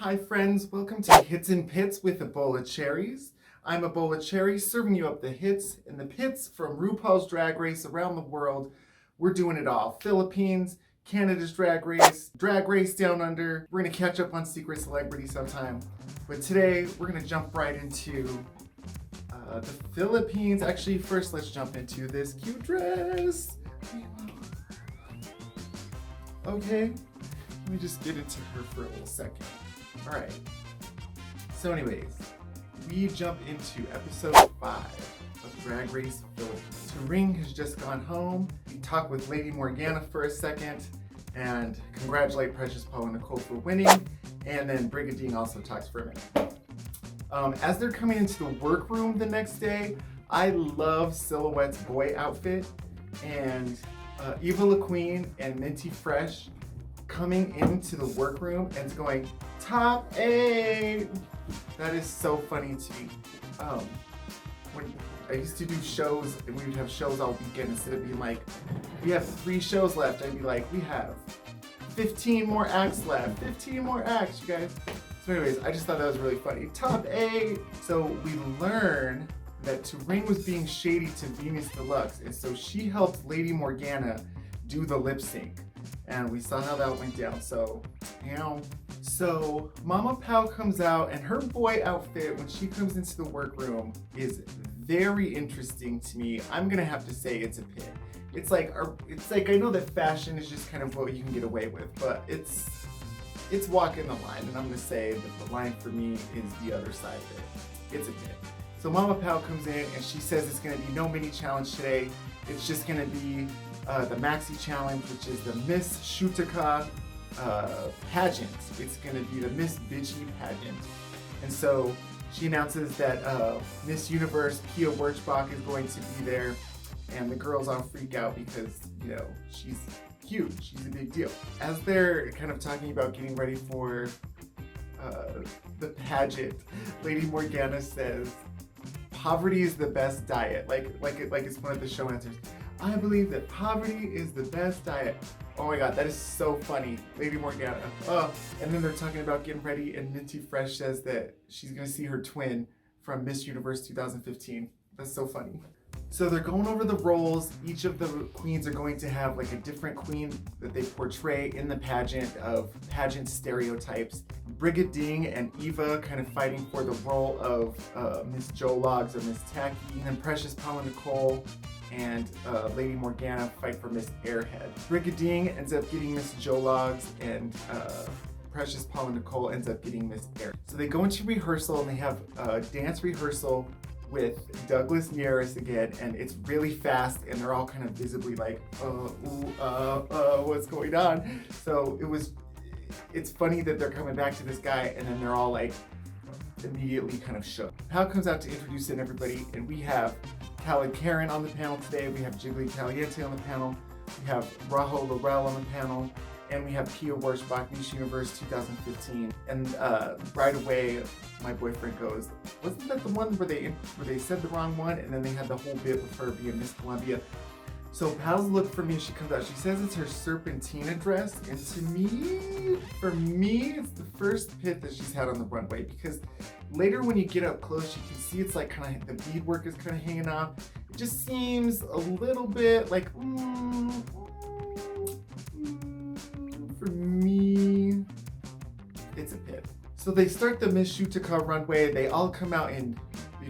Hi friends, welcome to Hits and Pits with Ebola Cherries. I'm Ebola Cherries, serving you up the hits and the pits from RuPaul's Drag Race around the world. We're doing it all. Philippines, Canada's Drag Race Down Under. We're gonna catch up on Secret Celebrity sometime. But today, we're gonna jump right into the Philippines. Actually, first let's jump into this cute dress. Okay, let me just get into her for a little second. All right, so anyways, we jump into episode 5 of Drag Race Philippines. Ring has just gone home. We talk with Lady Morgana for a second and congratulate Precious Paul and Nicole for winning. And then Brigadine also talks for a minute. As they're coming into the workroom the next day, I love Silhouette's boy outfit and Eva Queen and Minty Fresh coming into the workroom and going, top 8! That is so funny to me. When I used to do shows and we would have shows all weekend, instead of being like, we have 3 shows left, I'd be like, we have 15 more acts left. 15 more acts, you guys. So anyways, I just thought that was really funny. Top 8! So we learn that Ring was being shady to Venus Deluxe, and so she helped Lady Morgana do the lip sync. And we saw how that went down, so, So Mama Pao comes out, and her boy outfit, when she comes into the workroom, is very interesting to me. I'm gonna have to say it's a pit. It's like I know that fashion is just kind of what you can get away with, but it's walking the line, and I'm gonna say that the line for me is the other side of it. It's a pit. So Mama Pao comes in, and she says it's gonna be no mini challenge today. It's just gonna be the Maxi Challenge, which is the Miss Shutacca pageant. It's gonna be the Miss Bitchy pageant. And so she announces that Miss Universe Pia Wurtzbach is going to be there, and the girls all freak out because, she's cute, she's a big deal. As they're kind of talking about getting ready for the pageant, Lady Morgana says, poverty is the best diet. Like it's one of the show answers. I believe that poverty is the best diet. Oh my god, that is so funny. Lady Morgana. Oh, and then they're talking about getting ready, and Minty Fresh says that she's gonna see her twin from Miss Universe 2015. That's so funny. So they're going over the roles. Each of the queens are going to have like a different queen that they portray in the pageant of pageant stereotypes. Brigadine and Eva kind of fighting for the role of Miss Jologs or Miss Tacky. And then Precious Paul and Nicole and Lady Morgana fight for Miss Airhead. Brigadine ends up getting Miss Jologs, and Precious Paul and Nicole ends up getting Miss Air. So they go into rehearsal, and they have a dance rehearsal with Douglas Nieres again, and it's really fast, and they're all kind of visibly like, what's going on? So it's funny that they're coming back to this guy, and then they're all like immediately kind of shook. Pal comes out to introduce everybody, and we have Karen on the panel today, we have Jiggly Caliente on the panel, we have Rajo Laurel on the panel, and we have Pia Wurtzbach, Miss Universe 2015. And right away, my boyfriend goes, wasn't that the one where they said the wrong one, and then they had the whole bit with her being Miss Columbia? So Pal's look for me, she comes out, she says it's her Serpentina dress, and for me, it's the first pit that she's had on the runway, because later when you get up close, you can see it's like kind of, the beadwork is kind of hanging off. It just seems a little bit like, for me, it's a pit. So they start the Miss Shutacca runway. They all come out in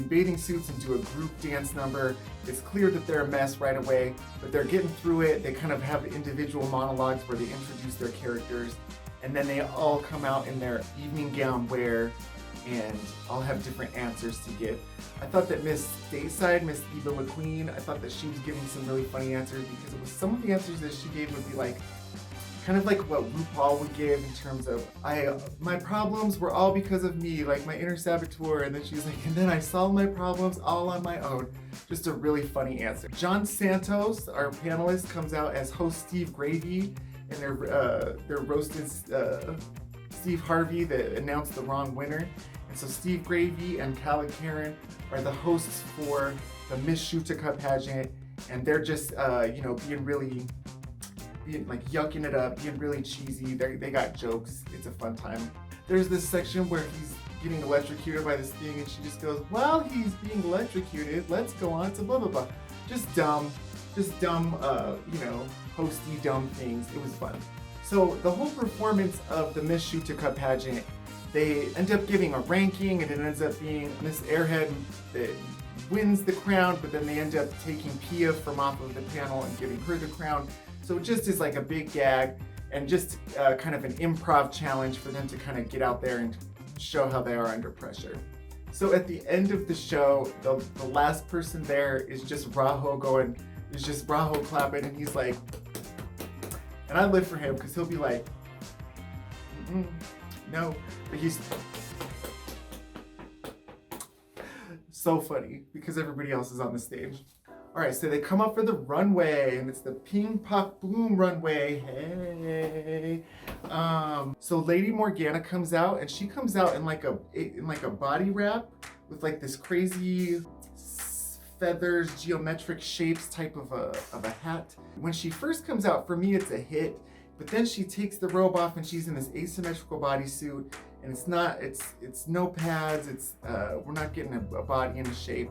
bathing suits and do a group dance number. It's clear that they're a mess right away, but they're getting through it. They kind of have individual monologues where they introduce their characters, and then they all come out in their evening gown wear and all have different answers to give. I thought that Miss Stateside, Miss Eva Queen, I thought that she was giving some really funny answers, because it was some of the answers that she gave would be like, kind of like what RuPaul would give in terms of, my problems were all because of me, like my inner saboteur, and then she's like, and then I solved my problems all on my own. Just a really funny answer. John Santos, our panelist, comes out as host Steve Gravy, and they're roasting Steve Harvey that announced the wrong winner. And so Steve Gravy and Karen are the hosts for the Miss Shutacca pageant, and they're just being really like yucking it up, being really cheesy. They got jokes. It's a fun time. there's this section where he's getting electrocuted by this thing, and she just goes, while he's being electrocuted, let's go on to blah blah blah. Just dumb, hosty dumb things. It was fun. So the whole performance of the Miss Shutacca pageant, they end up giving a ranking, and it ends up being Miss Airhead that wins the crown, but then they end up taking Pia from off of the panel and giving her the crown. So it just is like a big gag and just kind of an improv challenge for them to kind of get out there and show how they are under pressure. So at the end of the show, the last person there is just Raho clapping, and he's like, and I live for him because he'll be like, no, but he's so funny because everybody else is on the stage. All right, so they come up for the runway, and it's the Ping Pong Boom runway. Hey, so Lady Morgana comes out, and she comes out in like a body wrap with like this crazy feathers, geometric shapes type of a hat. When she first comes out, for me, it's a hit. But then she takes the robe off, and she's in this asymmetrical bodysuit, and it's no pads. We're not getting a body in a shape.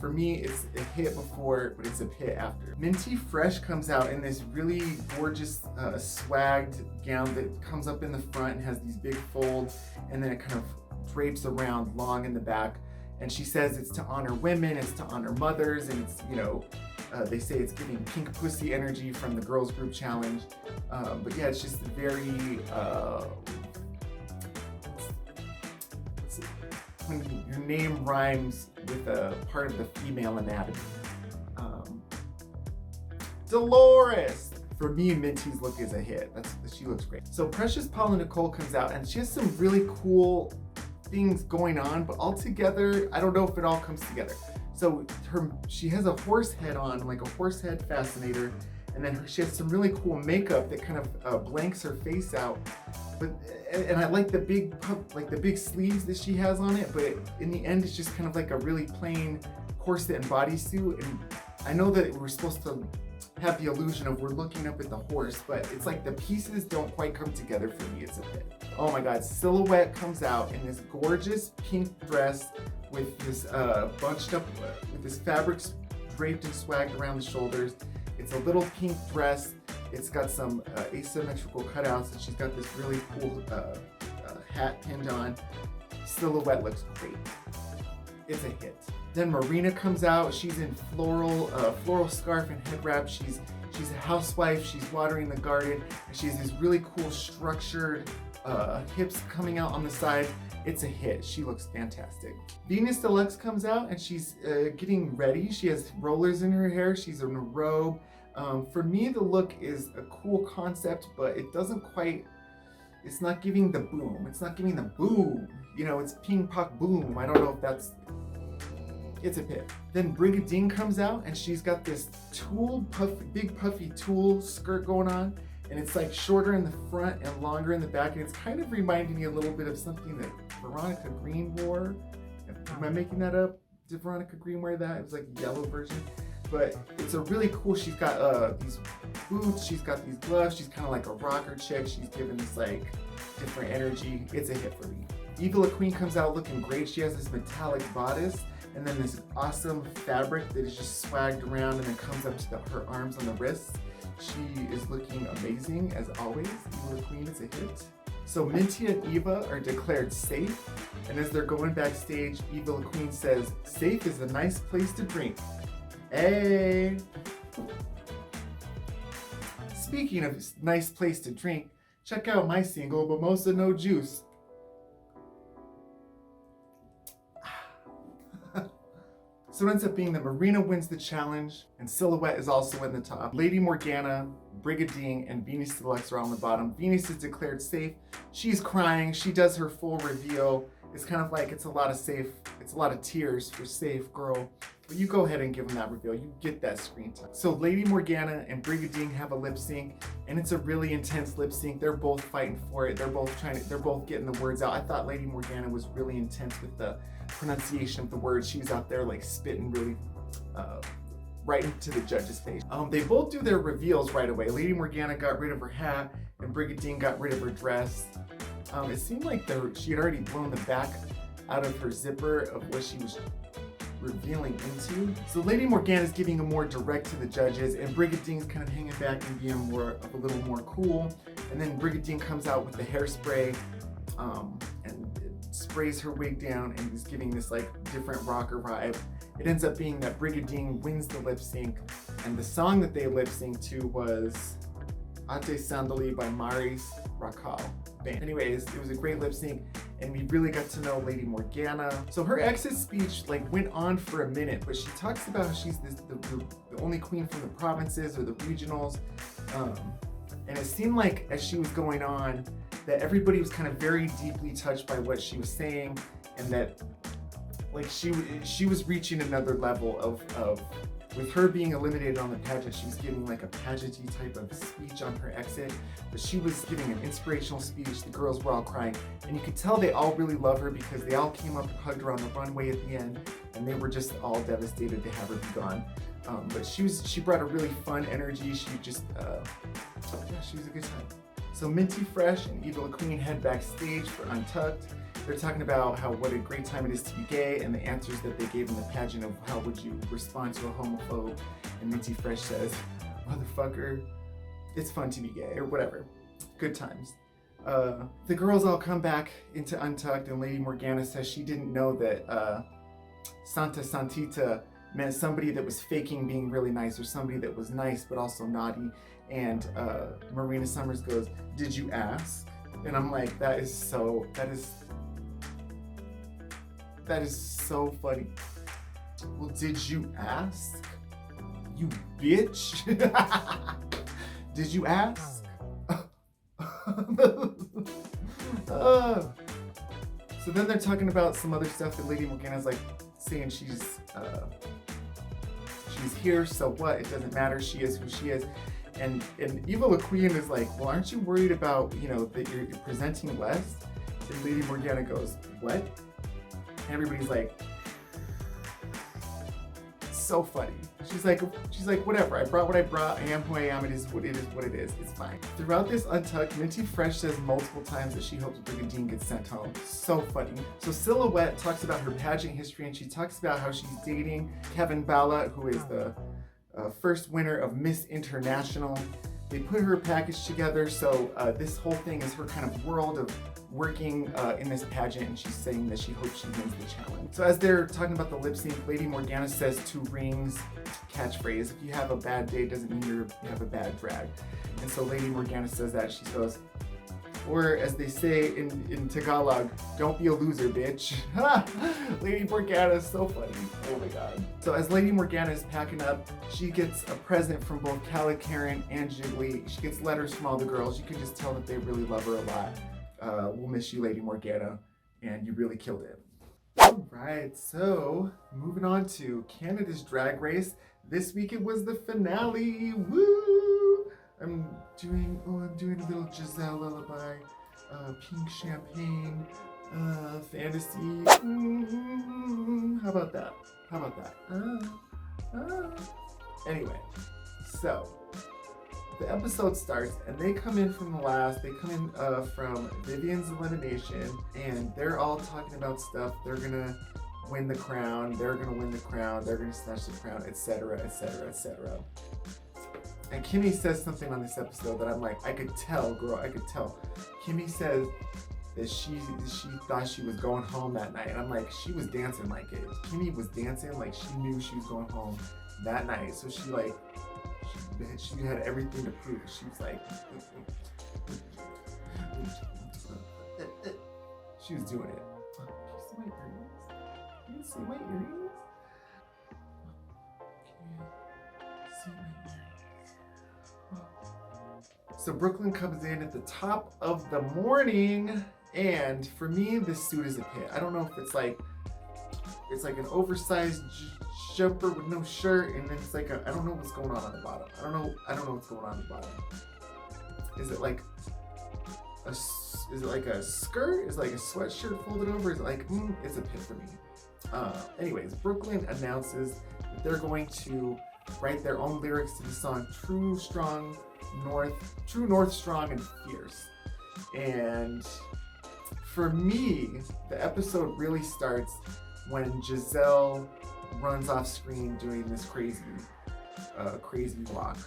For me, it's a hit before, but it's a hit after. Minty Fresh comes out in this really gorgeous swagged gown that comes up in the front and has these big folds, and then it kind of drapes around long in the back. And she says it's to honor women, it's to honor mothers, and it's, they say it's giving pink pussy energy from the girls group challenge. But yeah, it's just very, when your name rhymes with a part of the female anatomy. Dolores! For me, Minty's look is a hit. She looks great. So Precious Paula Nicole comes out, and she has some really cool things going on, but all together, I don't know if it all comes together. So she has a horse head on, like a horse head fascinator, and then she has some really cool makeup that kind of blanks her face out. And I like the big sleeves that she has on it, but in the end, it's just kind of like a really plain corset and bodysuit. And I know that we're supposed to have the illusion of we're looking up at the horse, but it's like the pieces don't quite come together for me. It's a bit. Oh my God, Silhouette comes out in this gorgeous pink dress with this bunched up, with this fabric draped and swagged around the shoulders. It's a little pink dress. It's got some asymmetrical cutouts, and she's got this really cool hat pinned on. Silhouette looks great. It's a hit. Then Marina comes out. She's in floral scarf and head wrap. She's a housewife. She's watering the garden. And she has these really cool structured hips coming out on the side. It's a hit. She looks fantastic. Venus Deluxe comes out, and she's getting ready. She has rollers in her hair. She's in a robe. For me, the look is a cool concept, but it doesn't quite, it's not giving the boom. It's not giving the boom. It's ping pong boom. I don't know if it's a pit. Then Brigadine comes out, and she's got this big puffy tulle skirt going on, and it's like shorter in the front and longer in the back, and it's kind of reminding me a little bit of something that Veronica Green wore. Am I making that up? Did Veronica Green wear that? It was like a yellow version. But it's a really cool, she's got these boots, she's got these gloves, she's kind of like a rocker chick. She's giving this like different energy. It's a hit for me. Ebola Queen comes out looking great. She has this metallic bodice, and then this awesome fabric that is just swagged around and then comes up to her arms on the wrists. She is looking amazing as always. Ebola Queen is a hit. So Minty and Eva are declared safe, and as they're going backstage, Ebola Queen says, "Safe is a nice place to drink." Hey! Speaking of nice place to drink, check out my single, Mimosa No Juice. So it ends up being that Marina wins the challenge, and Silhouette is also in the top. Lady Morgana, Brigadine, and Venus Deluxe are on the bottom. Venus is declared safe. She's crying. She does her full reveal. It's kind of like it's a lot of tears for safe girl. But you go ahead and give them that reveal. You get that screen time. So Lady Morgana and Brigadine have a lip sync, and it's a really intense lip sync. They're both fighting for it. They're both getting the words out. I thought Lady Morgana was really intense with the pronunciation of the words. She was out there like spitting really right into the judge's face. They both do their reveals right away. Lady Morgana got rid of her hat, and Brigadine got rid of her dress. It seemed like she had already blown the back out of her zipper of what she was revealing into. So Lady Morgana's giving a more direct to the judges, and Brigading's kind of hanging back and being a little more cool. And then Brigadine comes out with the hairspray and sprays her wig down and is giving this like different rocker vibe. It ends up being that Brigadine wins the lip sync, and the song that they lip synced to was Ate Sandali by Maris Rakal Band. Anyways, it was a great lip sync, and we really got to know Lady Morgana. So her exit speech like went on for a minute, but she talks about how she's the only queen from the provinces or the regionals. And it seemed like as she was going on that everybody was kind of very deeply touched by what she was saying, and that like she was reaching another level of with her being eliminated on the pageant. She was giving like a pageant-y type of speech on her exit, but she was giving an inspirational speech. The girls were all crying, and you could tell they all really love her because they all came up and hugged her on the runway at the end, and they were just all devastated to have her be gone. But she brought a really fun energy. She was a good time. So Minty Fresh and Ebola Queen head backstage for Untucked. They're talking about what a great time it is to be gay, and the answers that they gave in the pageant of how would you respond to a homophobe. And Minty Fresh says, motherfucker, it's fun to be gay, or whatever. Good times. The girls all come back into Untucked, and Lady Morgana says she didn't know that Santa Santita meant somebody that was faking being really nice, or somebody that was nice but also naughty. And Marina Summers goes, did you ask? And I'm like, that is so funny. Well, did you ask? You bitch. Did you ask? So then they're talking about some other stuff that Lady Morgana's like saying she's here, so what? It doesn't matter. She is who she is. And Ebola Queen is like, well, aren't you worried about, that you're presenting less? And Lady Morgana goes, what? And everybody's like, so funny. She's like, whatever. I brought what I brought. I am who I am. It is what it is. It's fine. Throughout this Untucked, Minty Fresh says multiple times that she hopes Brigadine gets sent home. So funny. So Silhouette talks about her pageant history, and she talks about how she's dating Kevin Bala, who is the first winner of Miss International. They put her package together, so this whole thing is her kind of world of working in this pageant, and she's saying that she hopes she wins the challenge. So as they're talking about the lip sync, Lady Morgana says to Ring's catchphrase, if you have a bad day, doesn't mean you have a bad drag. And so Lady Morgana says that. She goes, or as they say in Tagalog, don't be a loser, bitch. Lady Morgana is so funny. Oh my God. So as Lady Morgana is packing up, she gets a present from both Calla Karen and Jiggly. She gets letters from all the girls. You can just tell that they really love her a lot. We'll miss you, Lady Morgana, and you really killed it. All right, so moving on to Canada's Drag Race. This week it was the finale. Woo! I'm doing a little Giselle lullaby, pink champagne, fantasy. How about that? Anyway, so the episode starts, and they come in from the last. They come in from Vivian's elimination, and they're all talking about stuff. They're gonna win the crown. They're gonna win the crown. They're gonna snatch the crown, etc., etc., etc. And Kimmy says something on this episode that I'm like, I could tell, girl. I could tell. Kimmy says that she thought she was going home that night, and I'm like, she was dancing like it. Kimmy was dancing like she knew she was going home that night. So she had everything to prove. She was like, she was doing it. Can you see my earrings? So Brooklyn comes in at the top of the morning, and for me, this suit is a hit. I don't know if it's like an oversized jumper with no shirt, and then it's like I don't know what's going on the bottom. I don't know what's going on the bottom. Is it like a skirt? Is it like a sweatshirt folded over? Is it like it's a pit for me. Anyways, Brooklyn announces that they're going to write their own lyrics to the song True North, Strong and Fierce. And For me, the episode really starts when Giselle runs off screen doing this crazy walk.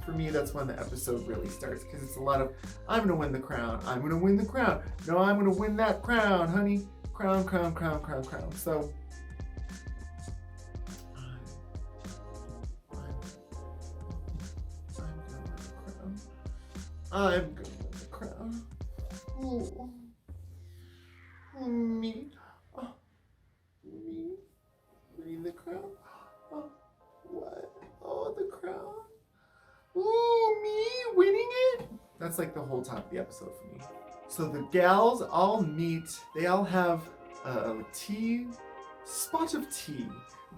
For me, that's when the episode really starts, because it's a lot of, I'm gonna win the crown, I'm gonna win the crown, no, I'm gonna win that crown, honey, crown, crown, crown, crown, crown. So I'm gonna win the crown. Oh, me, me winning the crown. Oh, what? Oh, the crown. Ooh, me winning it? That's like the whole top of the episode for me. So the gals all meet. They all have a spot of tea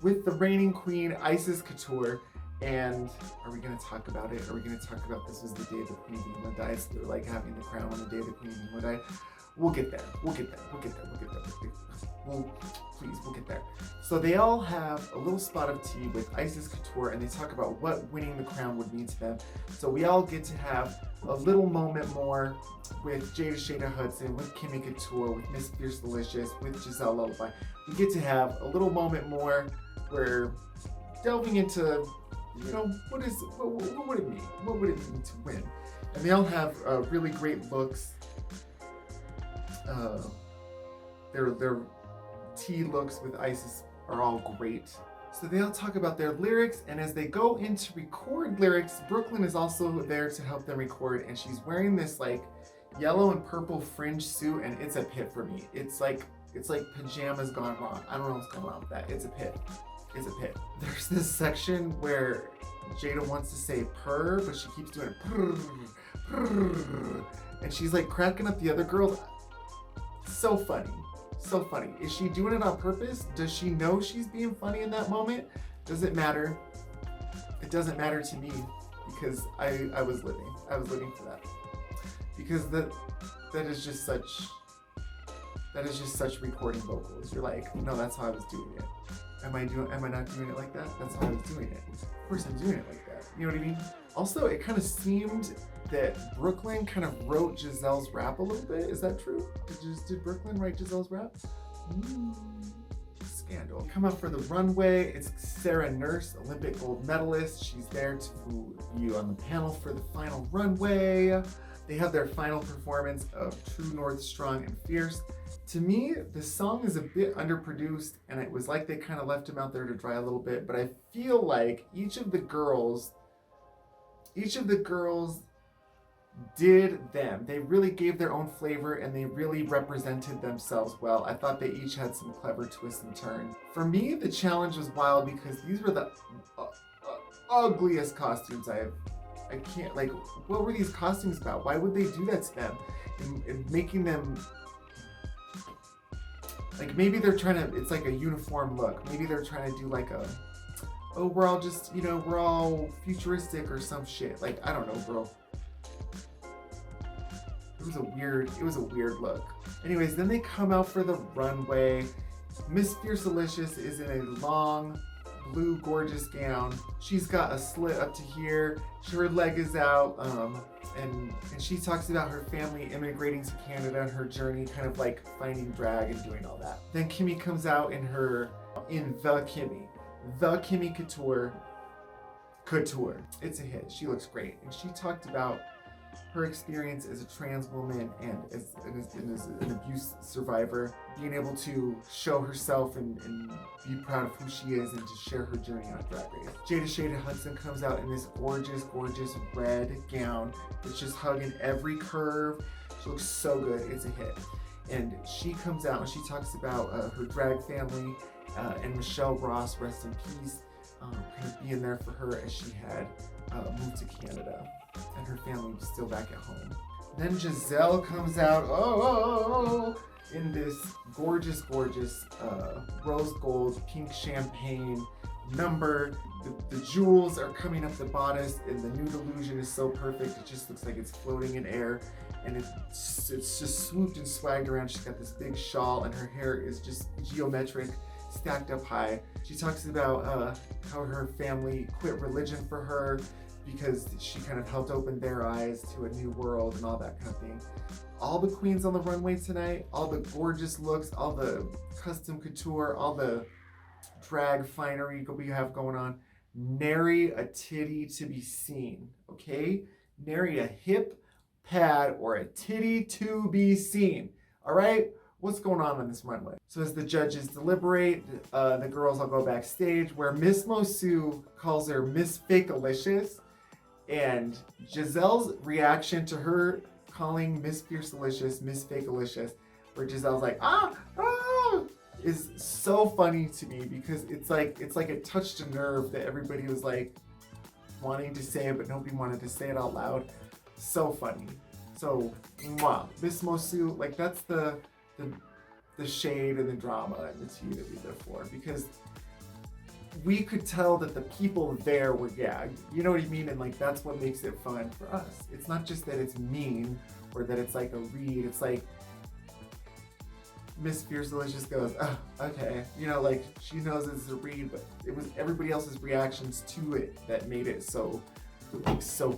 with the reigning queen, Isis Couture. And are we going to talk about it? Are we going to talk about this was the day the Queen of England died? So they're like having the crown on the day the Queen of England died. We'll get there. We'll get there. We'll get there. So they all have a little spot of tea with Isis Couture, and they talk about what winning the crown would mean to them. So we all get to have a little moment more with Shada Hudson, with Kimmy Couture, with Miss Fierce Delicious, with Giselle Lullaby. We get to have a little moment more where delving into, you know, what would it mean? What would it mean to win? And they all have really great looks. Their tea looks with Isis are all great. So they all talk about their lyrics, and as they go in to record lyrics, Brooklyn is also there to help them record, and she's wearing this like yellow and purple fringe suit, and it's a pit for me. It's like pajamas gone wrong. I don't know what's going on with that. It's a pit. It's a pit. There's this section where Jada wants to say purr, but she keeps doing purr, purr, and she's like cracking up the other girl. So funny. So funny. Is she doing it on purpose? Does she know she's being funny in that moment? Does it matter? It doesn't matter to me, because I was living for that. Because that is just such recording vocals. You're like, no, that's how I was doing it. Am I not doing it like that? That's how I was doing it. Of course I'm doing it like that. You know what I mean? Also, it kind of seemed that Brooklyn kind of wrote Giselle's rap a little bit. Is that true? Did Brooklyn write Giselle's rap? Scandal. Come up for the runway. It's Sarah Nurse, Olympic gold medalist. She's there to be on the panel for the final runway. They have their final performance of True North, Strong and Fierce. To me, the song is a bit underproduced, and it was like they kind of left him out there to dry a little bit, but I feel like each of the girls did them. They really gave their own flavor, and they really represented themselves well. I thought they each had some clever twists and turns. For me, the challenge was wild because these were the ugliest costumes I can't, like, what were these costumes about? Why would they do that to them? And making them, like, maybe they're trying to, it's like a uniform look. Maybe they're trying to do like we're all just, we're all futuristic or some shit. Like, I don't know, bro. It was a weird look. Anyways, then they come out for the runway. Miss Fierce Delicious is in a long, blue, gorgeous gown. She's got a slit up to here. Her leg is out. And she talks about her family immigrating to Canada and her journey, kind of like finding drag and doing all that. Then Kimmy comes out in the Kimmy Couture. It's a hit. She looks great. And she talked about her experience as a trans woman and as an abuse survivor, being able to show herself and be proud of who she is and to share her journey on Drag Race. Shada Hudson comes out in this gorgeous, gorgeous red gown that's just hugging every curve. She looks so good. It's a hit. And she comes out and she talks about her drag family and Michelle Ross, rest in peace, kind of being there for her as she had moved to Canada and her family was still back at home. Then Giselle comes out, in this gorgeous, gorgeous rose gold, pink champagne number. The jewels are coming up the bodice, and the nude illusion is so perfect. It just looks like it's floating in air, and it's just swooped and swagged around. She's got this big shawl, and her hair is just geometric, stacked up high. She talks about how her family quit religion for her because she kind of helped open their eyes to a new world and all that kind of thing. all the queens on the runway tonight, all the gorgeous looks, all the custom couture, all the drag finery we have going on. Nary a titty to be seen, okay? Nary a hip, pad, or a titty to be seen, all right? What's going on this runway? So as the judges deliberate, the girls all go backstage where Miss Mosu calls her Miss Fakealicious, and Giselle's reaction to her calling Miss Fiercealicious Miss Fakealicious, where Giselle's like, is so funny to me because it's like it touched a nerve that everybody was like wanting to say it, but nobody wanted to say it out loud. So funny. So, Miss Mosu, like that's the shade and the drama and the tea that we live for, because we could tell that the people there were gagged. You know what I mean? And like that's what makes it fun for us. It's not just that it's mean or that it's like a read. It's like Miss Fiercealicious goes, oh, okay. You know, like she knows it's a read, but it was everybody else's reactions to it that made it so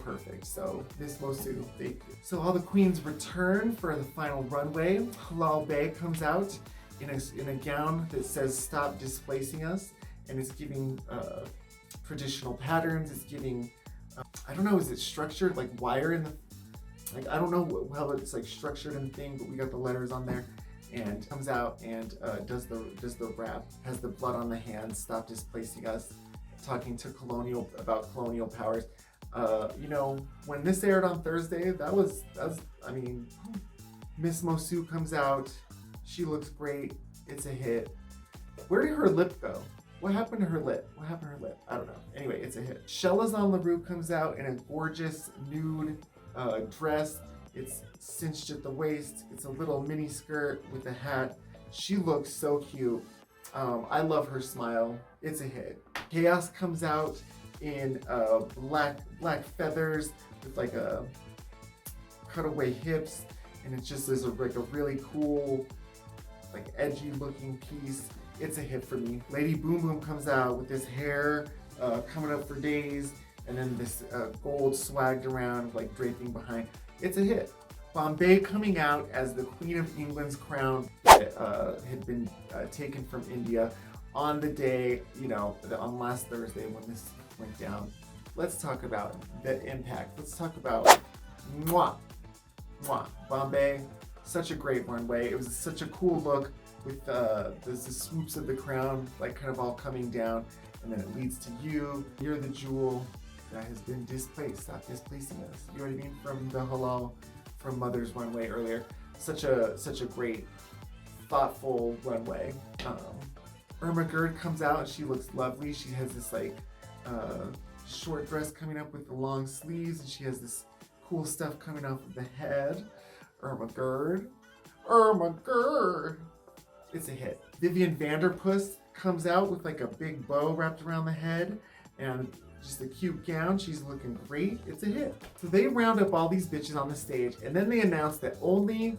perfect. So Miss Mosu, thank you. So all the queens return for the final runway. Halal Bae comes out in a gown that says "Stop displacing us," and it's giving traditional patterns. It's giving I don't know, is it structured like wire in the like I don't know how it's like structured in the thing, but we got the letters on there. And comes out and does the rap, has the blood on the hands, "Stop displacing us," talking to about colonial powers. You know, when this aired on Thursday, that was I mean, Miss Mosu comes out, she looks great, it's a hit. Where did her lip go? What happened to her lip? I don't know. Anyway, it's a hit. Shelazon LaRue comes out in a gorgeous nude dress. It's cinched at the waist. It's a little mini skirt with a hat. She looks so cute. I love her smile. It's a hit. Chaos comes out in black feathers with like a cutaway hips, and it just is like a really cool, like edgy looking piece. It's a hit for me. Lady Boom Boom comes out with this hair coming up for days, and then this gold swagged around, like draping behind. It's a hit. Bombay coming out as the Queen of England's crown that had been taken from India on the day, you know, on last Thursday when this went down. Let's talk about the impact. Let's talk about Bombay. Such a great runway. It was such a cool look with the swoops of the crown, like kind of all coming down, and then it leads to you. You're the jewel that has been displaced. Stop displacing us. You know what I mean? From the halal, from Mother's runway earlier. Such a great, thoughtful runway. Irma Gerd comes out and she looks lovely. She has this like short dress coming up with the long sleeves, and she has this cool stuff coming off of the head. Irma Gerd. It's a hit. Vivian Vanderpuss comes out with like a big bow wrapped around the head and just a cute gown. She's looking great. It's a hit. So they round up all these bitches on the stage, and then they announce that only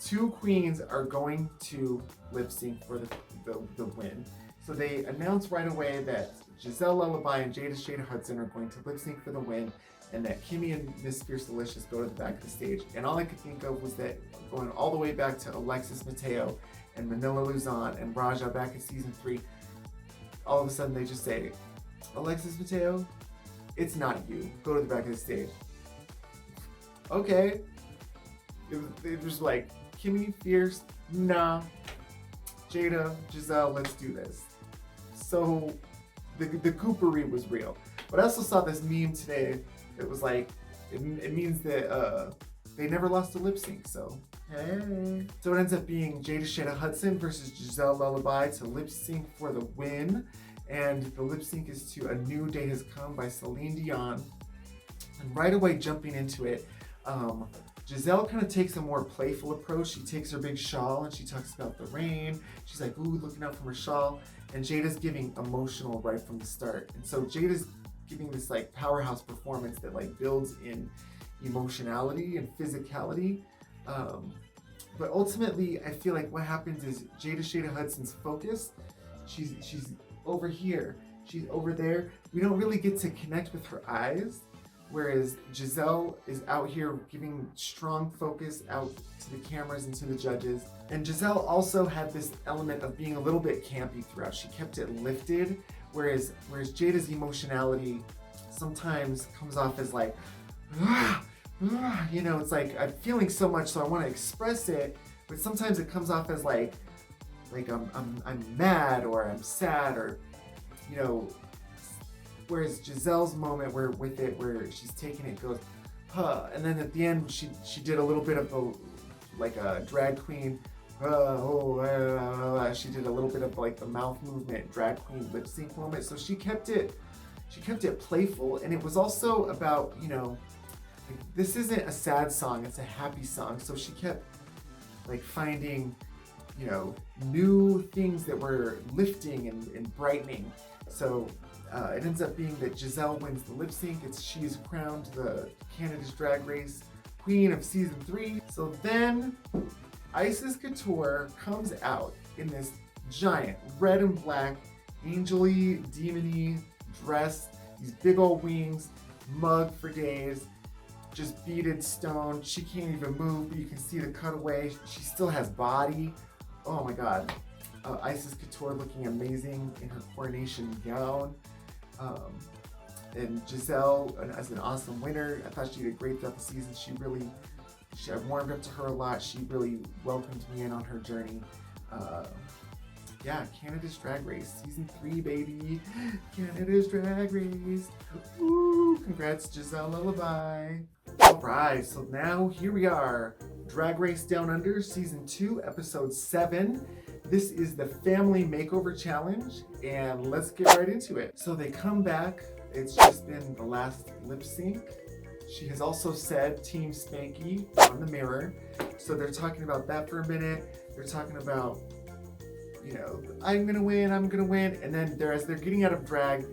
2 queens are going to lip sync for the win. So they announce right away that Giselle Lullaby and Jada Hudson are going to lip sync for the win, and that Kimmy and Miss Fiercealicious go to the back of the stage. And all I could think of was that going all the way back to Alexis Mateo and Manila Luzon and Raja back in season 3, all of a sudden they just say, "Alexis Mateo, it's not you. Go to the back of the stage." Okay. It was like, Kimmy, Fierce, nah. Jada, Giselle, let's do this. So the coopery was real. But I also saw this meme today that was like, it means that they never lost a lip sync, so hey. So it ends up being Jada Hudson versus Giselle Lullaby to lip sync for the win. And the lip sync is to "A New Day Has Come" by Celine Dion. And right away jumping into it, Giselle kind of takes a more playful approach. She takes her big shawl and she talks about the rain. She's like, ooh, looking out from her shawl. And Jada's giving emotional right from the start. And so Jada's giving this like powerhouse performance that like builds in emotionality and physicality. But ultimately, I feel like what happens is Jada Hudson's focus. She's over here. She's over there. We don't really get to connect with her eyes. whereas Giselle is out here giving strong focus out to the cameras and to the judges. And Giselle also had this element of being a little bit campy throughout. She kept it lifted, whereas Jada's emotionality sometimes comes off as like, you know, it's like I'm feeling so much, so I want to express it, but sometimes it comes off as like I'm mad or I'm sad, or, you know. Whereas Giselle's moment where she's taking it goes, huh, and then at the end she did a little bit of the, like a drag queen, she did a little bit of like the mouth movement, drag queen lip sync moment. So she kept it playful, and it was also about, you know, like, this isn't a sad song, it's a happy song. So she kept like finding, you know, new things that were lifting and brightening. So it ends up being that Giselle wins the lip sync. She's crowned the Canada's Drag Race Queen of Season 3. So then Isis Couture comes out in this giant red and black, angel-y, demon-y dress, these big old wings, mug for days, just beaded stone. She can't even move, but you can see the cutaway. She still has body. Oh my God. Isis Couture looking amazing in her coronation gown. And Giselle as an awesome winner. I thought she did great throughout the season. I warmed up to her a lot. She really welcomed me in on her journey. Yeah, Canada's Drag Race, Season 3, baby. Canada's Drag Race. Woo! Congrats, Giselle Lullaby. All right, so now here we are. Drag Race Down Under, Season 2, Episode 7. This is the Family Makeover Challenge, and let's get right into it. So they come back. It's just been the last lip sync. She has also said Team Spanky on the mirror. So they're talking about that for a minute. They're talking about, you know, I'm gonna win. And then as they're getting out of drag,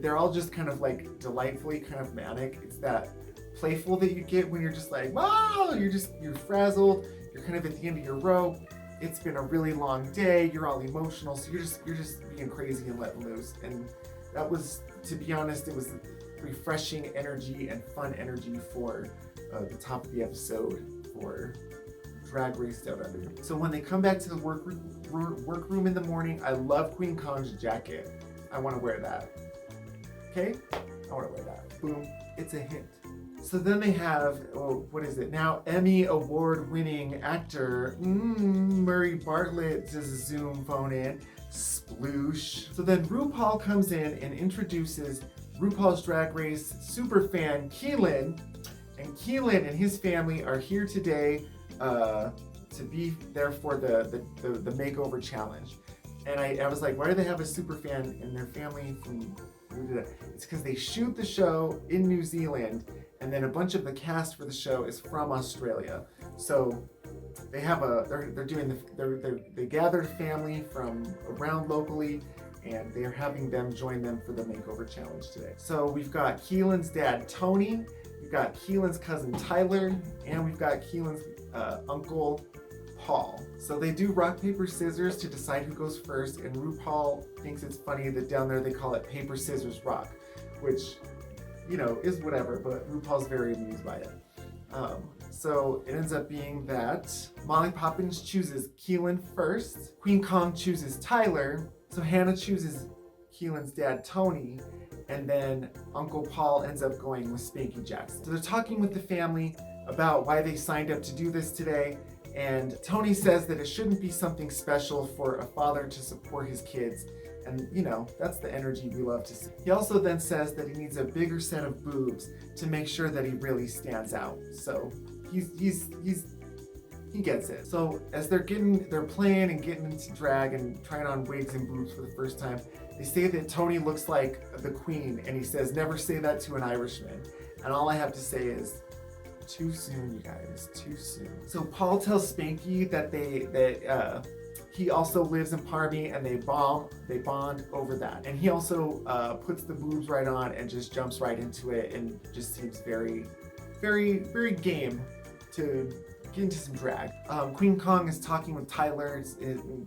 they're all just kind of like delightfully kind of manic. It's that playful that you get when you're just like, wow, you're frazzled. You're kind of at the end of your rope. It's been a really long day. You're all emotional, so you're just being crazy and letting loose. And that was, to be honest, it was refreshing energy and fun energy for the top of the episode for Drag Race Down Under. So when they come back to the workroom in the morning, I love Queen Kong's jacket. I want to wear that. Okay, I want to wear that. Boom, it's a hint. So then they have, what is it now? Emmy Award-winning actor Murray Bartlett does a Zoom phone in. Sploosh. So then RuPaul comes in and introduces RuPaul's Drag Race superfan Keelan. And Keelan and his family are here today to be there for the makeover challenge. And I was like, why do they have a superfan in their family from... It's because they shoot the show in New Zealand, and then a bunch of the cast for the show is from Australia. So they have they gathered a family from around locally, and they're having them join them for the makeover challenge today. So we've got Keelan's dad Tony, we've got Keelan's cousin Tyler, and we've got Keelan's uncle Paul. So they do rock, paper, scissors to decide who goes first, and RuPaul thinks it's funny that down there they call it paper, scissors, rock, which, you know, is whatever, but RuPaul's very amused by it. So it ends up being that Molly Poppins chooses Keelan first, Queen Kong chooses Tyler, so Hannah chooses Keelan's dad Tony, and then Uncle Paul ends up going with Spanky Jackson. So they're talking with the family about why they signed up to do this today. And Tony says that it shouldn't be something special for a father to support his kids. And, you know, that's the energy we love to see. He also then says that he needs a bigger set of boobs to make sure that he really stands out. So he gets it. So as they're playing and getting into drag and trying on wigs and boobs for the first time, they say that Tony looks like the Queen, and he says, never say that to an Irishman. And all I have to say is, too soon, you guys, too soon. So Paul tells Spanky that he also lives in Parmy, and they bond over that. And he also puts the boobs right on and just jumps right into it, and just seems very, very, very game to get into some drag. Queen Kong is talking with Tyler,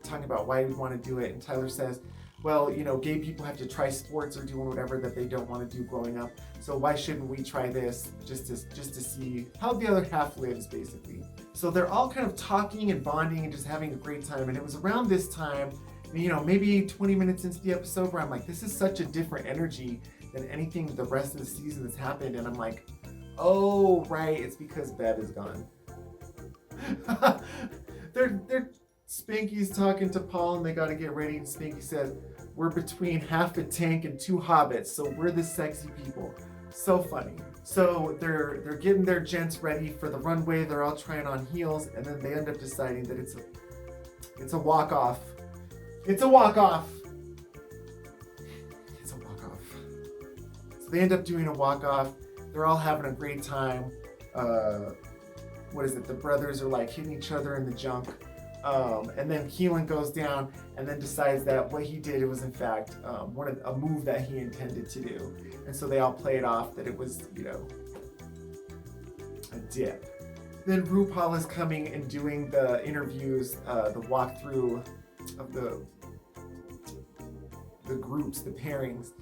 talking about why we want to do it, and Tyler says, well, you know, gay people have to try sports or doing whatever that they don't want to do growing up. So why shouldn't we try this just to see how the other half lives, basically. So they're all kind of talking and bonding and just having a great time. And it was around this time, you know, maybe 20 minutes into the episode where I'm like, this is such a different energy than anything the rest of the season that's happened. And I'm like, oh, right, it's because Bev is gone. they're Spanky's talking to Paul and they got to get ready. And Spanky says, we're between half a tank and 2 hobbits, so we're the sexy people. So funny. So they're getting their gents ready for the runway. They're all trying on heels, and then they end up deciding that it's a walk-off. It's a walk-off. It's a walk-off. So they end up doing a walk-off. They're all having a great time. What is it? The brothers are like hitting each other in the junk. And then Keelan goes down and then decides that what he did, it was in fact a move that he intended to do. And so they all play it off that it was, you know, a dip. Then RuPaul is coming and doing the interviews, the walkthrough of the groups, the pairings.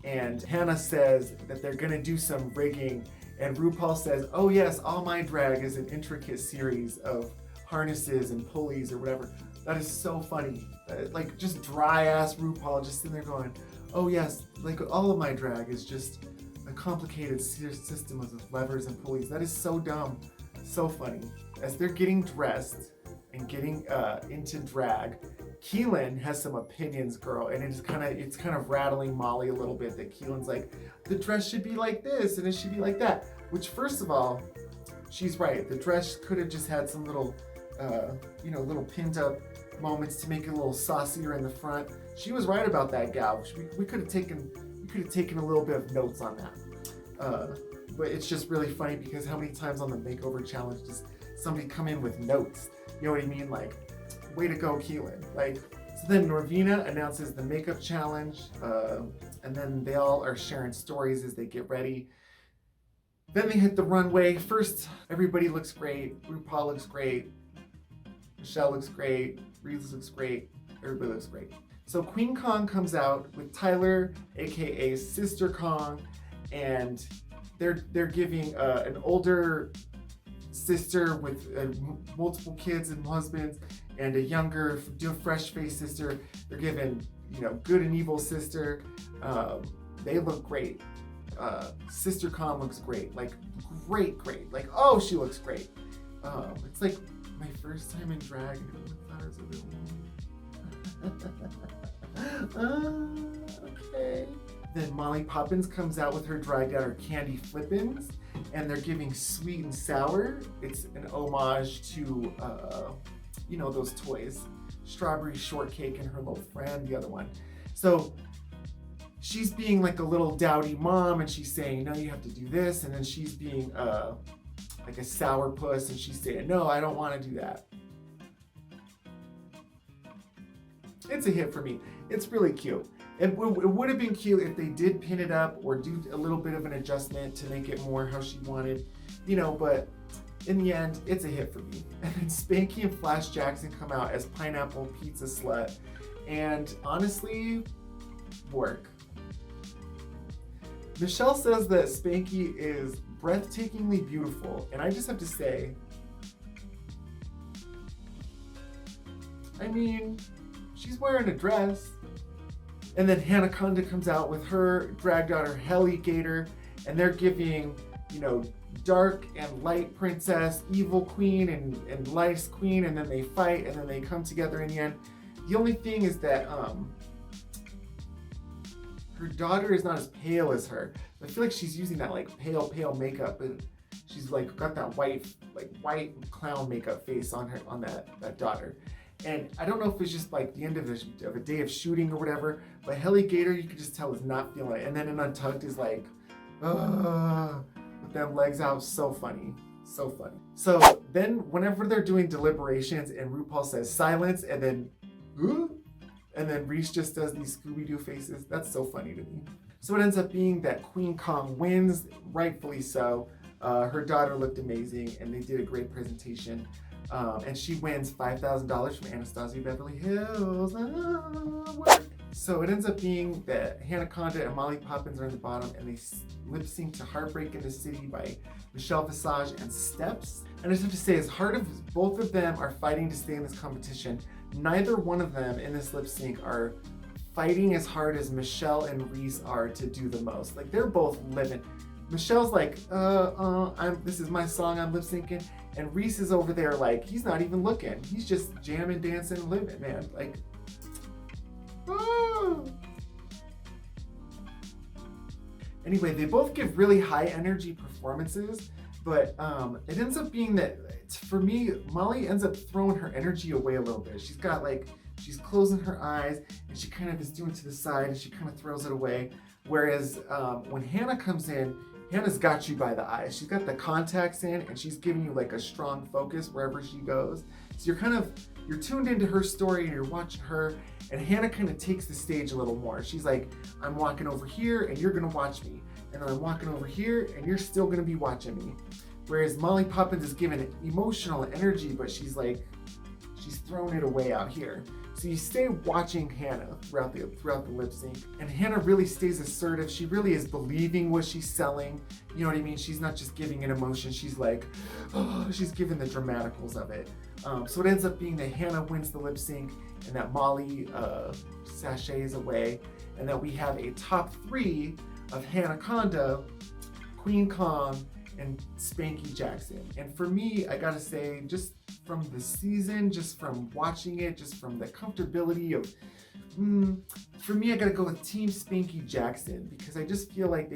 And Hannah says that they're gonna do some rigging. And RuPaul says, oh yes, all my drag is an intricate series of harnesses and pulleys or whatever. That is so funny. Like just dry ass RuPaul just sitting there going, oh yes, like all of my drag is just a complicated system of levers and pulleys. That is so dumb, so funny. As they're getting dressed and getting into drag, Keelan has some opinions, girl, and it's kind of rattling Molly a little bit that Keelan's like, the dress should be like this and it should be like that. Which, first of all, she's right. The dress could have just had some little, little pinned up moments to make it a little saucier in the front. She was right about that, gal. We could have taken a little bit of notes on that. But it's just really funny because how many times on the makeover challenge does somebody come in with notes? You know what I mean? Like, way to go, Keelan. Like, so then Norvina announces the makeup challenge, and then they all are sharing stories as they get ready. Then they hit the runway. First, everybody looks great. RuPaul looks great. Michelle looks great. Reese looks great. Everybody looks great. So Queen Kong comes out with Tyler, aka Sister Kong, and they're giving an older sister with multiple kids and husbands, and a younger, fresh-faced sister. They're giving, good and evil sister. They look great. Sister Kong looks great. Like, great. Like, oh, she looks great. It's like my first time in drag, and I thought it was a little... okay. Then Molly Poppins comes out with her dragged out her Candy Flippins, and they're giving sweet and sour. It's an homage to, those toys. Strawberry Shortcake and her little friend, the other one. So she's being like a little dowdy mom, and she's saying, no, you have to do this. And then she's being like a sourpuss, and she's saying, no, I don't want to do that. It's a hit for me. It's really cute. It would have been cute if they did pin it up or do a little bit of an adjustment to make it more how she wanted, but in the end, it's a hit for me. And then Spanky and Flash Jackson come out as Pineapple Pizza Slut. And honestly, work. Michelle says that Spanky is breathtakingly beautiful. And I just have to say, she's wearing a dress. And then Hanaconda comes out with her dragged out her Helly Gator, and they're giving, dark and light princess, evil queen, and light queen, and then they fight, and then they come together in the end. The only thing is that her daughter is not as pale as her. I feel like she's using that like pale makeup, and she's like got that white clown makeup face on her, on that daughter. And I don't know if it's just like the end of a day of shooting or whatever, but Helly Gator, you can just tell is not feeling it. And then an Untucked is like, with them legs out, so funny. So funny. So then whenever they're doing deliberations and RuPaul says silence and then, and then Reese just does these Scooby-Doo faces, that's so funny to me. So it ends up being that Queen Kong wins, rightfully so. Her daughter looked amazing and they did a great presentation. And she wins $5,000 from Anastasia Beverly Hills. So it ends up being that Hannah Conda and Molly Poppins are in the bottom, and they lip sync to Heartbreak in the City by Michelle Visage and Steps. And I just have to say, as hard as both of them are fighting to stay in this competition, neither one of them in this lip sync are fighting as hard as Michelle and Reese are to do the most. Like, they're both living. Michelle's like, this is my song, I'm lip syncing. And Reese is over there like, he's not even looking. He's just jamming, dancing, living, man. Like, Anyway, they both give really high energy performances, but it ends up being that, for me, Molly ends up throwing her energy away a little bit. She's got like, she's closing her eyes and she kind of is doing to the side and she kind of throws it away. Whereas when Hannah comes in, Hannah's got you by the eyes. She's got the contacts in and she's giving you like a strong focus wherever she goes. So you're tuned into her story and you're watching her, and Hannah kind of takes the stage a little more. She's like, I'm walking over here and you're gonna watch me. And then I'm walking over here and you're still gonna be watching me. Whereas Molly Poppins is giving emotional energy, but she's throwing it away out here. So you stay watching Hannah throughout the lip sync, and Hannah really stays assertive. She really is believing what she's selling. You know what I mean? She's not just giving an emotion. She's like, oh, she's giving the dramaticals of it. So it ends up being that Hannah wins the lip sync, and that Molly sachets away, and that we have a top 3 of Hannah Conda, Queen Kong, and Spanky Jackson. And for me, I gotta say, just from the season, just from watching it, just from the comfortability of, for me, I gotta go with Team Spanky Jackson, because I just feel like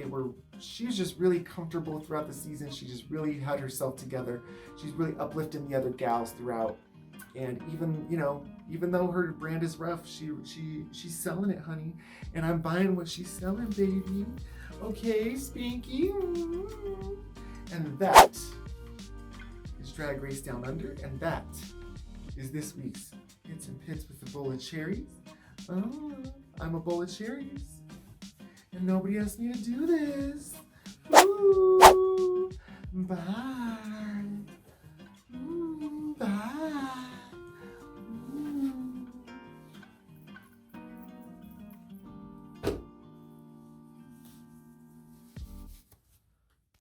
she was just really comfortable throughout the season. She just really had herself together. She's really uplifting the other gals throughout. And even though her brand is rough, she's selling it, honey. And I'm buying what she's selling, baby. Okay, Spanky. And that is Drag Race Down Under, and that is this week's Hits and Pits with a bowl of cherries. Oh, I'm a bowl of cherries, and nobody asked me to do this. Ooh, bye.